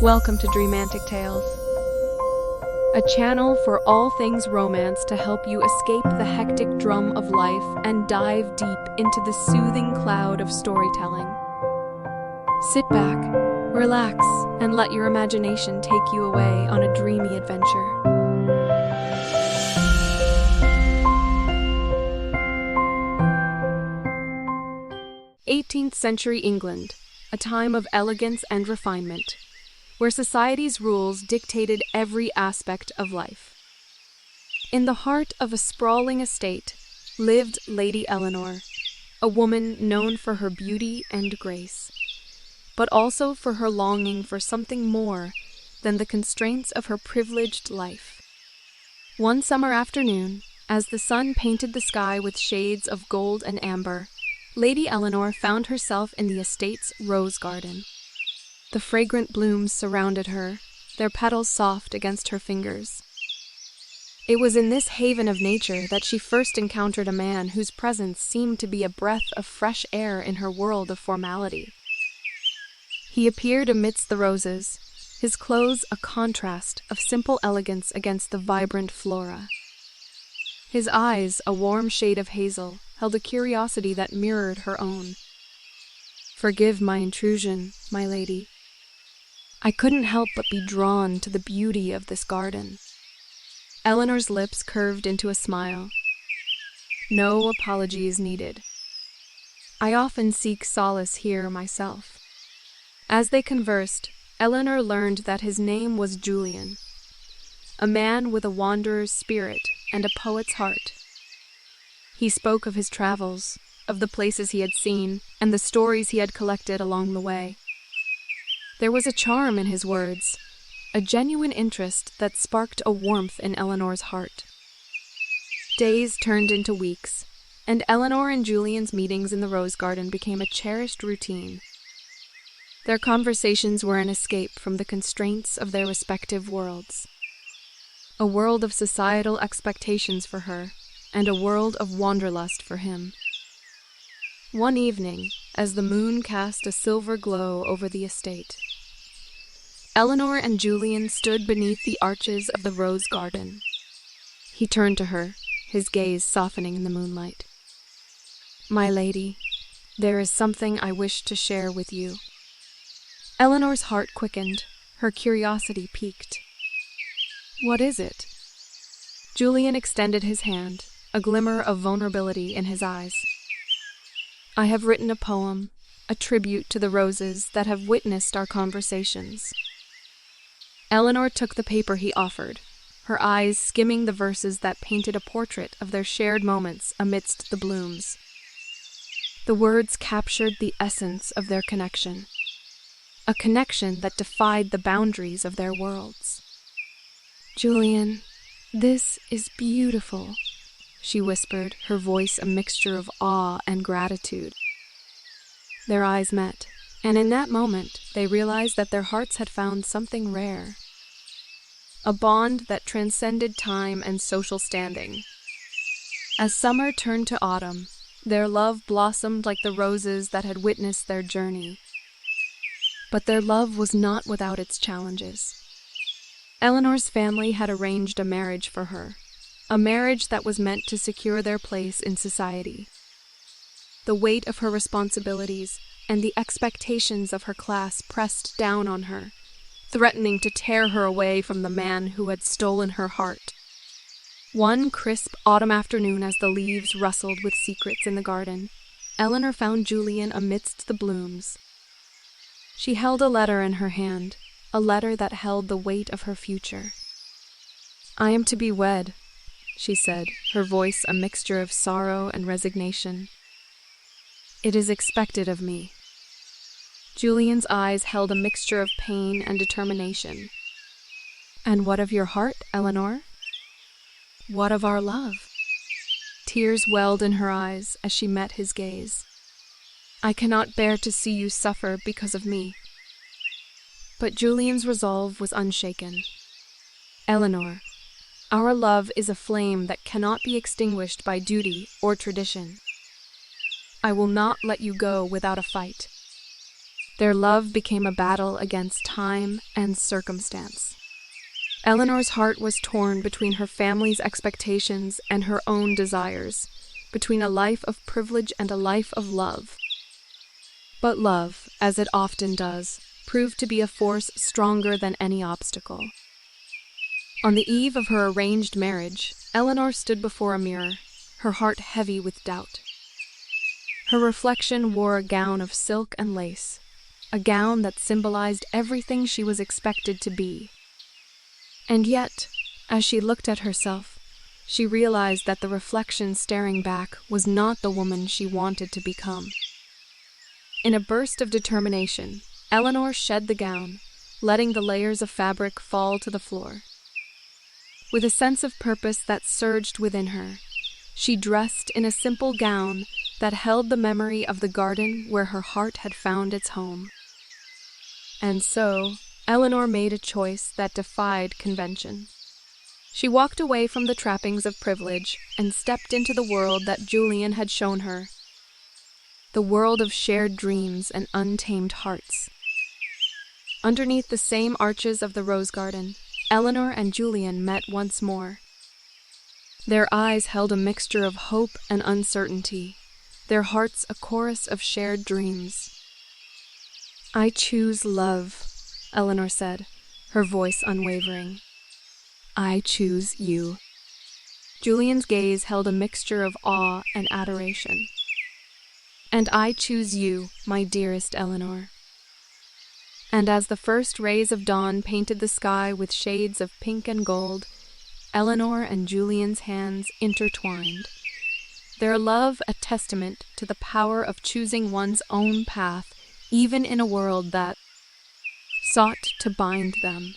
Welcome to Dreamantic Tales, a channel for all things romance to help you escape the hectic drum of life and dive deep into the soothing cloud of storytelling. Sit back, relax, and let your imagination take you away on a dreamy adventure. 18th Century England, a time of elegance and refinement, where society's rules dictated every aspect of life. In the heart of a sprawling estate lived Lady Eleanor, a woman known for her beauty and grace, but also for her longing for something more than the constraints of her privileged life. One summer afternoon, as the sun painted the sky with shades of gold and amber, Lady Eleanor found herself in the estate's rose garden. The fragrant blooms surrounded her, their petals soft against her fingers. It was in this haven of nature that she first encountered a man whose presence seemed to be a breath of fresh air in her world of formality. He appeared amidst the roses, his clothes a contrast of simple elegance against the vibrant flora. His eyes, a warm shade of hazel, held a curiosity that mirrored her own. "Forgive my intrusion, my lady. I couldn't help but be drawn to the beauty of this garden." Eleanor's lips curved into a smile. "No apologies needed. I often seek solace here myself." As they conversed, Eleanor learned that his name was Julian, a man with a wanderer's spirit and a poet's heart. He spoke of his travels, of the places he had seen, and the stories he had collected along the way. There was a charm in his words, a genuine interest that sparked a warmth in Eleanor's heart. Days turned into weeks, and Eleanor and Julian's meetings in the rose garden became a cherished routine. Their conversations were an escape from the constraints of their respective worlds. A world of societal expectations for her, and a world of wanderlust for him. One evening, as the moon cast a silver glow over the estate, Eleanor and Julian stood beneath the arches of the rose garden. He turned to her, his gaze softening in the moonlight. "My lady, there is something I wish to share with you." Eleanor's heart quickened, her curiosity piqued. "What is it?" Julian extended his hand, a glimmer of vulnerability in his eyes. "I have written a poem, a tribute to the roses that have witnessed our conversations." Eleanor took the paper he offered, her eyes skimming the verses that painted a portrait of their shared moments amidst the blooms. The words captured the essence of their connection, a connection that defied the boundaries of their worlds. "Julian, this is beautiful," she whispered, her voice a mixture of awe and gratitude. Their eyes met, and in that moment they realized that their hearts had found something rare. A bond that transcended time and social standing. As summer turned to autumn, their love blossomed like the roses that had witnessed their journey. But their love was not without its challenges. Eleanor's family had arranged a marriage for her, a marriage that was meant to secure their place in society. The weight of her responsibilities and the expectations of her class pressed down on her, threatening to tear her away from the man who had stolen her heart. One crisp autumn afternoon, as the leaves rustled with secrets in the garden, Eleanor found Julian amidst the blooms. She held a letter in her hand, a letter that held the weight of her future. "I am to be wed," she said, her voice a mixture of sorrow and resignation. "It is expected of me." Julian's eyes held a mixture of pain and determination. "And what of your heart, Eleanor? What of our love?" Tears welled in her eyes as she met his gaze. "I cannot bear to see you suffer because of me." But Julian's resolve was unshaken. "Eleanor, our love is a flame that cannot be extinguished by duty or tradition. I will not let you go without a fight." Their love became a battle against time and circumstance. Eleanor's heart was torn between her family's expectations and her own desires, between a life of privilege and a life of love. But love, as it often does, proved to be a force stronger than any obstacle. On the eve of her arranged marriage, Eleanor stood before a mirror, her heart heavy with doubt. Her reflection wore a gown of silk and lace, a gown that symbolized everything she was expected to be. And yet, as she looked at herself, she realized that the reflection staring back was not the woman she wanted to become. In a burst of determination, Eleanor shed the gown, letting the layers of fabric fall to the floor. With a sense of purpose that surged within her, she dressed in a simple gown that held the memory of the garden where her heart had found its home. And so, Eleanor made a choice that defied convention. She walked away from the trappings of privilege and stepped into the world that Julian had shown her, the world of shared dreams and untamed hearts. Underneath the same arches of the rose garden, Eleanor and Julian met once more. Their eyes held a mixture of hope and uncertainty, their hearts a chorus of shared dreams. "I choose love," Eleanor said, her voice unwavering. "I choose you." Julian's gaze held a mixture of awe and adoration. "And I choose you, my dearest Eleanor." And as the first rays of dawn painted the sky with shades of pink and gold, Eleanor and Julian's hands intertwined, their love a testament to the power of choosing one's own path, even in a world that sought to bind them.